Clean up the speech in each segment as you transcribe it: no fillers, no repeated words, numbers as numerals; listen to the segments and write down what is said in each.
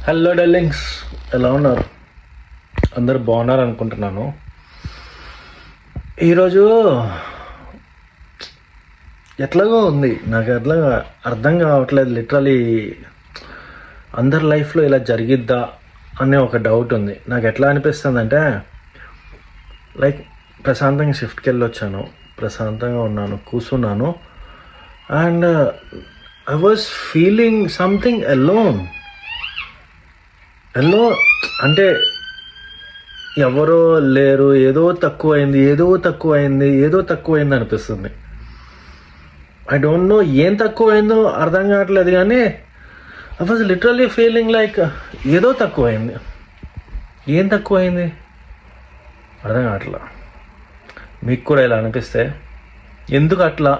Hello darlings, ఎలా ఉన్నారు? అందరు బాగున్నారు అనుకుంటున్నాను. ఈరోజు ఎట్లాగో ఉంది, నాకు ఎట్లా అర్థం కావట్లేదు. లిటరలీ అందరి లైఫ్లో ఇలా జరిగిద్దా అనే ఒక డౌట్ ఉంది. నాకు ఎట్లా అనిపిస్తుంది అంటే, లైక్ ప్రశాంతంగా షిఫ్ట్కి వెళ్ళొచ్చాను, ప్రశాంతంగా ఉన్నాను, కూర్చున్నాను, and I was feeling something alone. అంటే ఎవరో లేరు, ఏదో తక్కువైంది అనిపిస్తుంది. ఐ డోంట్ నో ఏం తక్కువైందో అర్థం కావట్లేదు, కానీ I was literally feeling like ఏదో తక్కువైంది. ఏం తక్కువైంది అర్థం కావట్లా. మీకు కూడా ఇలా అనిపిస్తే ఎందుకు అట్లా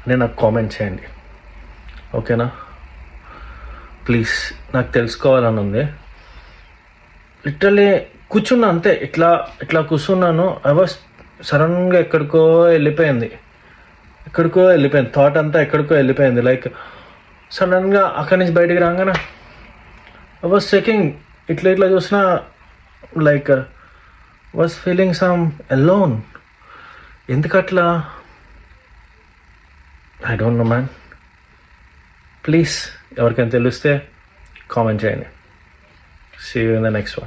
అని నాకు కామెంట్ చేయండి, ఓకేనా? ప్లీజ్, నాకు తెలుసుకోవాలని ఉంది. లిటరలీ కూర్చున్నా అంతే, ఇట్లా కూర్చున్నాను. ఐ వాజ్ సడన్గా ఎక్కడికో వెళ్ళిపోయింది, థాట్ అంతా ఎక్కడికో వెళ్ళిపోయింది. లైక్ సడన్గా అక్కడి నుంచి బయటికి రాగానే ఐ వాజ్ చెకింగ్, ఇట్లా చూసిన, like was feeling some alone. ఎందుకట్లా I don't know man. Please, ఎవరికైనా తెలిస్తే కామెంట్ చేయండి. See you in the next one.